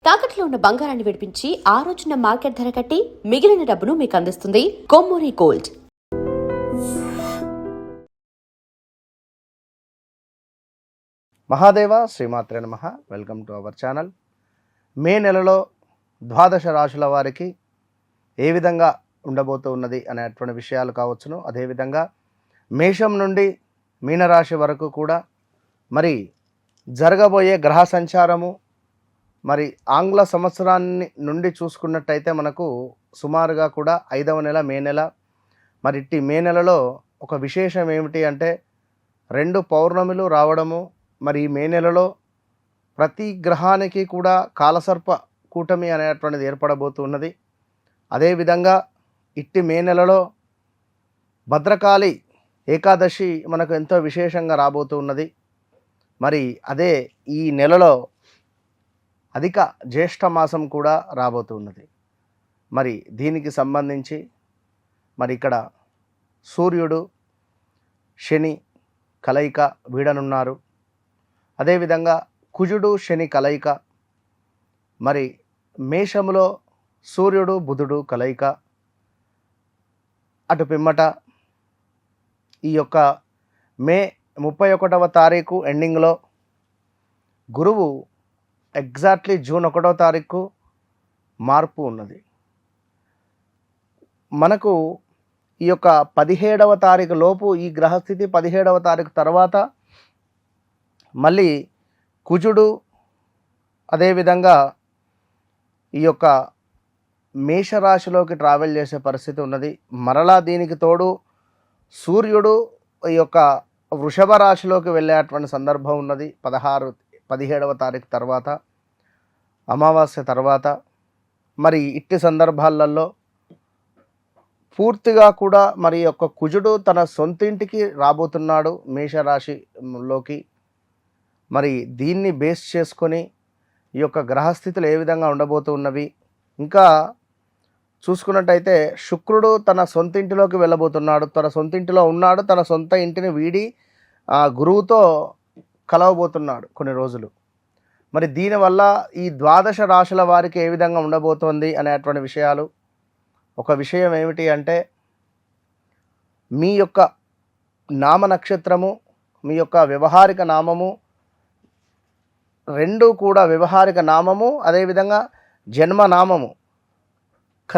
తాకట్లో ఉన్న బంగారాన్ని విడిపించి ఆ రోజున మార్కెట్ ధర కట్టి మిగిలిన డబ్బును మీకు అందిస్తుంది కొమ్మూరి గోల్డ్. మహాదేవ శ్రీమాత్రే నమః. Welcome to our channel. May నెలలో ద్వాదశ రాశుల వారికి ఏ విధంగా ఉండబోతూ ఉన్నది అనేటువంటి విషయాలు కావచ్చును. అదేవిధంగా మేషం నుండి మీనరాశి వరకు కూడా మరి జరగబోయే గ్రహ సంచారము, మరి ఆంగ్ల సంవత్సరాన్ని నుండి చూసుకున్నట్టయితే మనకు సుమారుగా కూడా 5వ నెల మే నెల. మరి ఇట్టి మే నెలలో ఒక విశేషం ఏమిటి అంటే 2 పౌర్ణమిలు రావడము. మరి ఈ మే నెలలో ప్రతి గ్రహానికి కూడా కాలసర్ప కూటమి అనేటువంటిది ఏర్పడబోతున్నది. అదేవిధంగా ఇట్టి మే నెలలో భద్రకాళి ఏకాదశి మనకు ఎంతో విశేషంగా రాబోతూ ఉన్నది. మరి అదే ఈ నెలలో అధిక జ్యేష్ఠ మాసం కూడా రాబోతున్నది. మరి దీనికి సంబంధించి మరి ఇక్కడ సూర్యుడు శని కలయిక వీడనున్నారు. అదేవిధంగా కుజుడు శని కలయిక, మరి మేషములో సూర్యుడు బుధుడు కలయిక. అటు పిమ్మట ఈ యొక్క మే 31వ తారీఖు ఎండింగ్లో గురువు ఎగ్జాక్ట్లీ జూన్ 1వ తారీఖు మార్పు ఉన్నది. మనకు ఈ యొక్క 17వ తారీఖు లోపు ఈ గ్రహస్థితి, 17వ తారీఖు తర్వాత మళ్ళీ కుజుడు అదేవిధంగా ఈ యొక్క మేషరాశిలోకి ట్రావెల్ చేసే పరిస్థితి ఉన్నది. మరలా దీనికి తోడు సూర్యుడు ఈ యొక్క వృషభ రాశిలోకి వెళ్ళేటువంటి సందర్భం ఉన్నది. 17వ తారీఖు తర్వాత అమావాస్య తర్వాత. మరి ఇట్టి సందర్భాలలో పూర్తిగా కూడా మరి యొక్క కుజుడు తన సొంతింటికి రాబోతున్నాడు మేషరాశిలోకి. మరి దీన్ని బేస్ చేసుకొని ఈ యొక్క గ్రహస్థితులు ఏ విధంగా ఉండబోతున్నవి, ఇంకా చూసుకున్నట్టయితే శుక్రుడు తన సొంతింటిలోకి వెళ్ళబోతున్నాడు. తన సొంతింటిలో ఉన్నాడు, తన సొంత ఇంటిని వీడి గురువుతో కలవబోతున్నాడు కొన్ని రోజులు. మరి దీనివల్ల ఈ ద్వాదశ రాశుల వారికి ఏ విధంగా ఉండబోతోంది అనేటువంటి విషయాలు. ఒక విషయం ఏమిటి అంటే మీ యొక్క నామ నక్షత్రము, మీ యొక్క వ్యవహారిక నామము రెండు కూడా, వ్యవహారిక నామము అదేవిధంగా జన్మనామము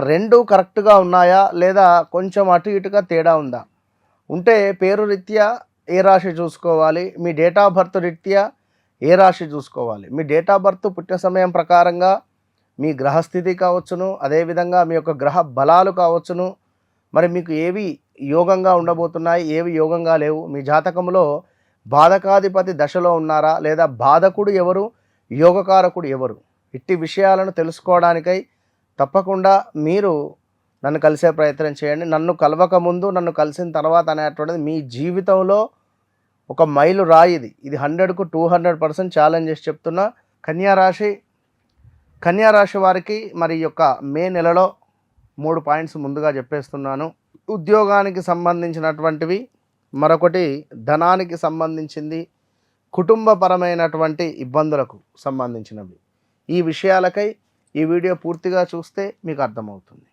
రెండు కరెక్ట్గా ఉన్నాయా లేదా కొంచెం అటు ఇటుగా తేడా ఉందా, ఉంటే పేరు రీత్యా ఏ రాశి చూసుకోవాలి, మీ డేట్ ఆఫ్ బర్త్ రీత్యా ఏ రాశి చూసుకోవాలి. మీ డేట్ ఆఫ్ బర్త్ పుట్టిన సమయం ప్రకారంగా మీ గ్రహస్థితి కావచ్చును, అదేవిధంగా మీ యొక్క గ్రహ బలాలు కావచ్చును. మరి మీకు ఏవి యోగంగా ఉండబోతున్నాయి, ఏవి యోగంగా లేవు, మీ జాతకంలో బాధకాధిపతి దశలో ఉన్నారా లేదా బాధకుడు ఎవరు, యోగకారకుడు ఎవరు, ఇట్టి విషయాలను తెలుసుకోవడానికై తప్పకుండా మీరు నన్ను కలిసే ప్రయత్నం చేయండి. నన్ను కలవక ముందు, నన్ను కలిసిన తర్వాత అనేటువంటిది మీ జీవితంలో ఒక మైలు రాయిది. ఇది 100కు 200% ఛాలెంజ్ చేసి చెప్తున్నా. కన్యారాశి వారికి మరి యొక్క మే నెలలో 3 పాయింట్స్ ముందుగా చెప్పేస్తున్నాను. ఉద్యోగానికి సంబంధించినటువంటివి, మరొకటి ధనానికి సంబంధించింది, కుటుంబపరమైనటువంటి ఇబ్బందులకు సంబంధించినవి. ఈ విషయాలకై ఈ వీడియో పూర్తిగా చూస్తే మీకు అర్థమవుతుంది.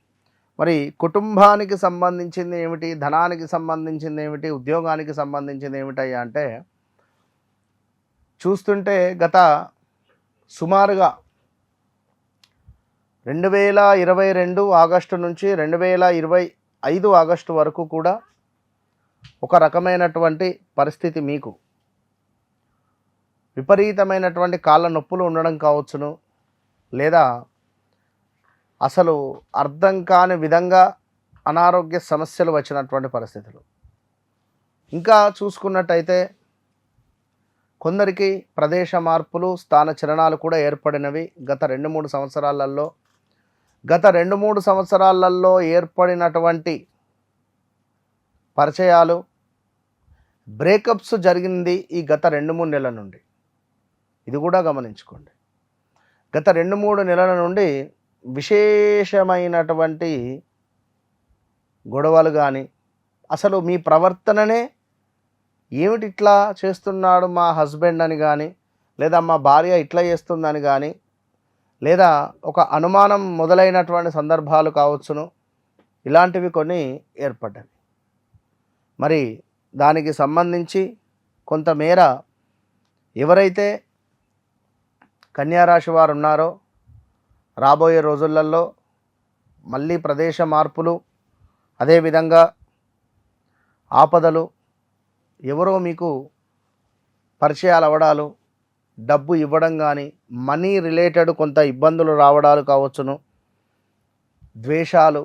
మరి కుటుంబానికి సంబంధించింది ఏమిటి, ధనానికి సంబంధించింది ఏమిటి, ఉద్యోగానికి సంబంధించింది ఏమిటయ్యా అంటే చూస్తుంటే గత సుమారుగా 2022 ఆగస్టు నుంచి 2025 ఆగస్టు వరకు కూడా ఒక రకమైనటువంటి పరిస్థితి, మీకు విపరీతమైనటువంటి కాళ్ళ నొప్పులు ఉండడం కావచ్చును, లేదా అసలు అర్థం కాని విధంగా అనారోగ్య సమస్యలు వచ్చినటువంటి పరిస్థితులు. ఇంకా చూసుకున్నట్టయితే కొందరికి ప్రదేశ మార్పులు, స్థాన చలనాలు కూడా ఏర్పడినవి గత 2-3 సంవత్సరాలలో. గత 2-3 సంవత్సరాలలో ఏర్పడినటువంటి పరిచయాలు, బ్రేకప్స్ జరిగింది ఈ గత 2-3 నెలల నుండి. ఇది కూడా గమనించుకోండి. గత 2-3 నెలల నుండి విశేషమైనటువంటి గొడవలు కానీ, అసలు మీ ప్రవర్తననే ఏమిటి ఇట్లా చేస్తున్నాడు మా హస్బెండ్ అని కానీ, లేదా మా భార్య ఇట్లా చేస్తుందని కానీ, లేదా ఒక అనుమానం మొదలైనటువంటి సందర్భాలు కావచ్చును. ఇలాంటివి కొన్ని ఏర్పడ్డాయి. మరి దానికి సంబంధించి కొంతమేర ఎవరైతే కన్యారాశి వారు ఉన్నారో రాబోయే రోజులలో మళ్ళీ ప్రదేశ మార్పులు, అదేవిధంగా ఆపదలు, ఎవరో మీకు పరిచయాలు అవ్వడాలు, డబ్బు ఇవ్వడం కానీ, మనీ రిలేటెడ్ కొంత ఇబ్బందులు రావడాలు కావచ్చును, ద్వేషాలు,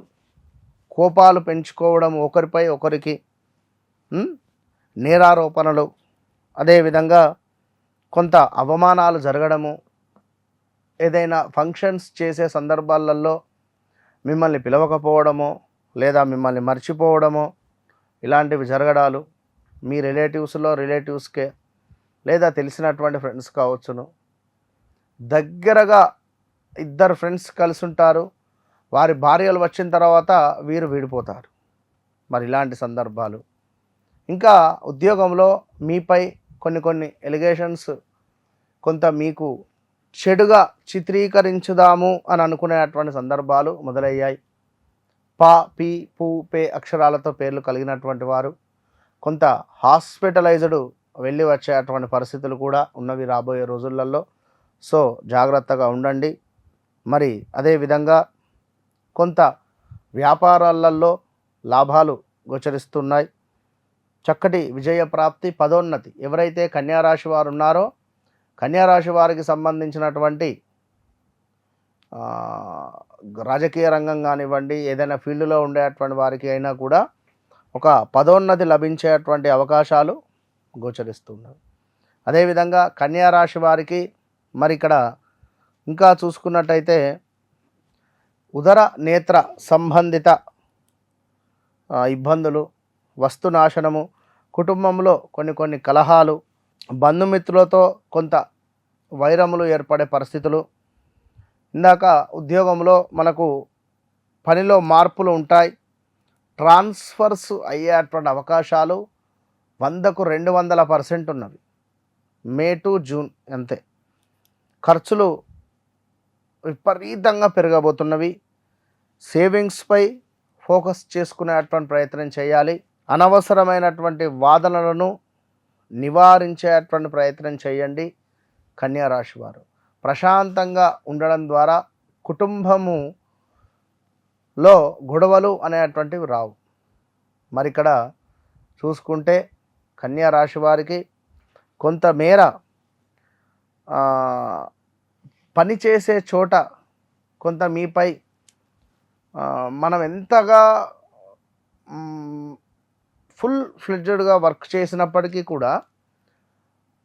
కోపాలు పెంచుకోవడం ఒకరిపై ఒకరికి, నేరారోపణలు, అదేవిధంగా కొంత అవమానాలు జరగడము, ఏదైనా ఫంక్షన్స్ చేసే సందర్భాలలో మిమ్మల్ని పిలవకపోవడమో లేదా మిమ్మల్ని మర్చిపోవడమో ఇలాంటివి జరగడాలు, మీ రిలేటివ్స్కే లేదా తెలిసినటువంటి ఫ్రెండ్స్ కావచ్చును. దగ్గరగా ఇద్దరు ఫ్రెండ్స్ కలిసి ఉంటారు, వారి భార్యలు వచ్చిన తర్వాత వీరు విడిపోతారు. మరి ఇలాంటి సందర్భాలు, ఇంకా ఉద్యోగంలో మీపై కొన్ని ఎలిగేషన్స్ కొంత మీకు చెడుగా చిత్రీకరించుదాము అని అనుకునేటువంటి సందర్భాలు మొదలయ్యాయి. పా, పి, పు, పే అక్షరాలతో పేర్లు కలిగినటువంటి వారు కొంత హాస్పిటలైజ్డ్ వెళ్ళి వచ్చేటువంటి పరిస్థితులు కూడా ఉన్నవి రాబోయే రోజులలో. సో జాగ్రత్తగా ఉండండి. మరి అదేవిధంగా కొంత వ్యాపారాలలో లాభాలు గోచరిస్తున్నాయి. చక్కటి విజయ ప్రాప్తి, పదోన్నతి. ఎవరైతే కన్యారాశి వారు ఉన్నారో కన్యారాశి వారికి సంబంధించినటువంటి రాజకీయ రంగం కానివ్వండి, ఏదైనా ఫీల్డ్లో ఉండేటువంటి వారికి అయినా కూడా ఒక పదోన్నతి లభించేటువంటి అవకాశాలు గోచరిస్తున్నాయి. అదేవిధంగా కన్యారాశి వారికి మరి ఇక్కడ ఇంకా చూసుకున్నట్టయితే ఉదర నేత్ర సంబంధిత ఇబ్బందులు, వస్తునాశనము, కుటుంబంలో కొన్ని కలహాలు, బంధుమిత్రులతో కొంత వైరములు ఏర్పడే పరిస్థితులు. ఇందాక ఉద్యోగంలో మనకు పనిలో మార్పులు ఉంటాయి, ట్రాన్స్ఫర్స్ అయ్యేటువంటి అవకాశాలు 100కు 200% ఉన్నవి. మే టు జూన్ అంతే. ఖర్చులు విపరీతంగా పెరగబోతున్నవి. సేవింగ్స్పై ఫోకస్ చేసుకునేటువంటి ప్రయత్నం చేయాలి. అనవసరమైనటువంటి వాదనలను నివారించేటువంటి ప్రయత్నం చేయండి. కన్యారాశి వారు ప్రశాంతంగా ఉండడం ద్వారా కుటుంబములో గొడవలు అనేటువంటివి రావు. మరి ఇక్కడ చూసుకుంటే కన్యారాశి వారికి కొంతమేర పనిచేసే చోట కొంత మీపై మనం ఎంతగా ఫుల్ ఫ్లెడ్జ్డ్గా వర్క్ చేసినప్పటికీ కూడా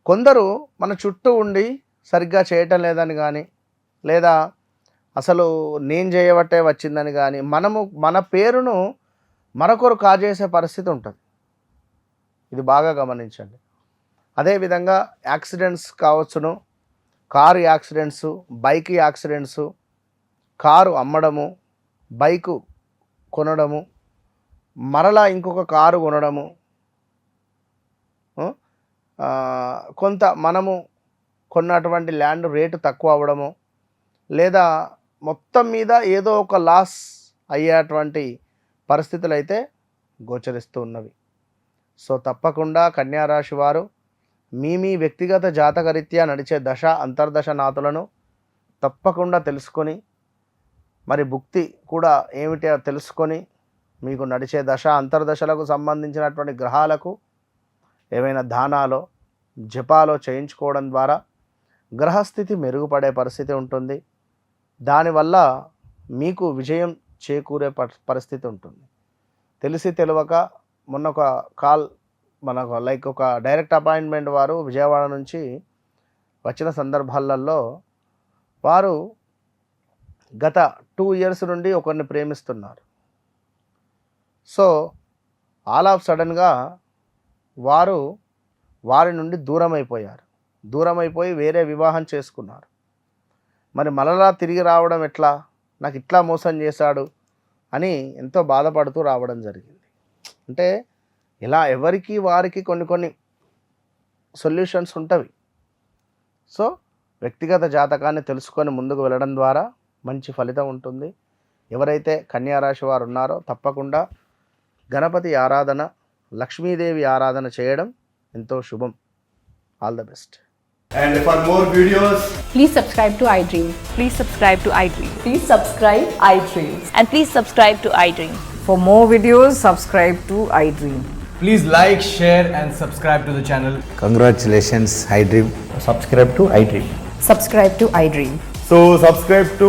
కొందరు మన చుట్టూ ఉండి సరిగ్గా చేయటం లేదని కానీ, లేదా అసలు నేను చేయబట్టే వచ్చిందని కానీ మన పేరును మరొకరు కాజేసే పరిస్థితి ఉంటుంది. ఇది బాగా గమనించండి. అదేవిధంగా యాక్సిడెంట్స్ కావచ్చును, car accidents, bike accidents, car అమ్మడము, బైకు కొనడము, మరలా ఇంకొక కారు కొనడము, కొంత మనము కొన్నటువంటి ల్యాండ్ రేటు తక్కువ అవ్వడము, లేదా మొత్తం మీద ఏదో ఒక లాస్ అయ్యేటువంటి పరిస్థితులు అయితే గోచరిస్తూ ఉన్నవి. సో తప్పకుండా కన్యారాశి వారు మీ వ్యక్తిగత జాతకరీత్యా నడిచే దశ అంతర్దశ నాతులను తప్పకుండా తెలుసుకొని, మరి భుక్తి కూడా ఏమిటో తెలుసుకొని, మీకు నడిచే దశ అంతర్దశలకు సంబంధించినటువంటి గ్రహాలకు ఏవైనా దానాలో జపాలో చేయించుకోవడం ద్వారా గ్రహస్థితి మెరుగుపడే పరిస్థితి ఉంటుంది. దానివల్ల మీకు విజయం చేకూరే పరిస్థితి ఉంటుంది. తెలిసి తెలియక మొన్న ఒక కాల్ మనకు ఒక డైరెక్ట్ అపాయింట్మెంట్ వారు విజయవాడ నుంచి వచ్చిన సందర్భాలలో వారు గత 2 years నుండి ఒకరిని ప్రేమిస్తున్నారు. సో ఆల్ ఆఫ్ సడన్గా వారి నుండి దూరం అయిపోయి వేరే వివాహం చేసుకున్నారు. మరి మరలా తిరిగి రావడం ఎట్లా, నాకు ఇట్లా మోసం చేశాడు అని ఎంతో బాధపడుతూ రావడం జరిగింది. అంటే ఇలా ఎవరికి వారికి కొన్ని సొల్యూషన్స్ ఉంటవి. సో వ్యక్తిగత జాతకాన్ని తెలుసుకొని ముందుకు వెళ్ళడం ద్వారా మంచి ఫలితం ఉంటుంది. ఎవరైతే కన్యా రాశి వారు ఉన్నారో తప్పకుండా గణపతి ఆరాధన, లక్ష్మీదేవి ఆరాధన చేయడం ఎంతో శుభం. All the best. And for more videos, Please subscribe to iDream. Please subscribe to iDream. Please subscribe iDream. And please subscribe to iDream. For more videos, subscribe to iDream. please like, share and subscribe to the channel. Congratulations, iDream. Subscribe to iDream. Subscribe to iDream. So subscribe to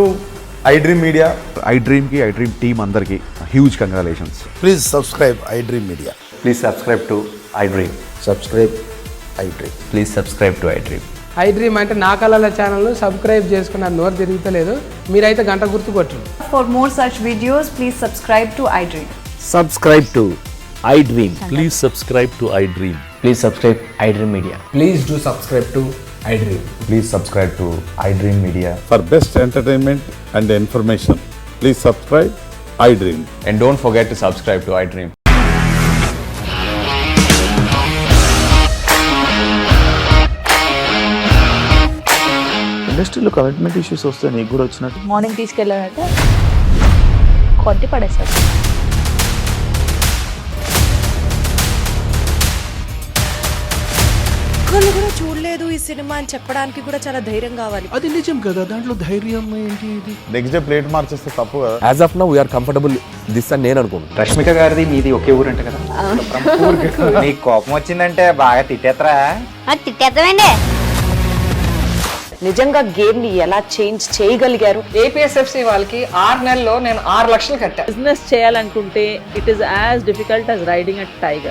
iDream Media. iDream की iDream team अंदर की huge congratulations. Please subscribe iDream Media. Please subscribe to iDream. Subscribe iDream. Please subscribe to iDream. iDream అంటే నా కళల channel subscribe చేసుకున్న నోరు తిరుగుతలేదు, మీరైతే గంట గుర్తు కొట్టండి. For more such videos, please subscribe to iDream. Subscribe to iDream. Please subscribe to iDream. Please subscribe iDream Media. Please do subscribe to iDream. Please subscribe to iDream Media. For best entertainment and information, please subscribe iDream. And don't forget to subscribe to iDream. ఇండస్ట్రీలో commitment issues వస్తే నీకు కూడా వచ్చినట్టు morning తీసుకెళ్ళారంటే కొట్టి పడేశారు. ఒక్కళ్ళు కూడా చూడలేదు ఈ సినిమా అని చెప్పడానికి కూడా చాలా ధైర్యం కావాలి. అది నిజం కదా, దాంట్లో ధైర్యం ఏంటి? ఇది నెక్స్ట్ డే ప్లేట్ మార్చేస్తే తప్పు కదా. As of now, we are comfortable this అని నేను అనుకుంటున్నాను. రష్మిక గారిది మీది ఒకే ఊరు అంట కదా. నీకు కోపం వచ్చిందంటే బాగా తిట్టేత్తరా? తిట్టేద్దామండి. నిజంగా గేమ్ ని ఎలా చేంజ్ చేయగలిగారు? APSFC వాళ్ళకి 6 నెలల్లో నేను 6 లక్షలు కట్టా. బిజినెస్ చేయాలనుకుంటే it is as difficult as riding a tiger.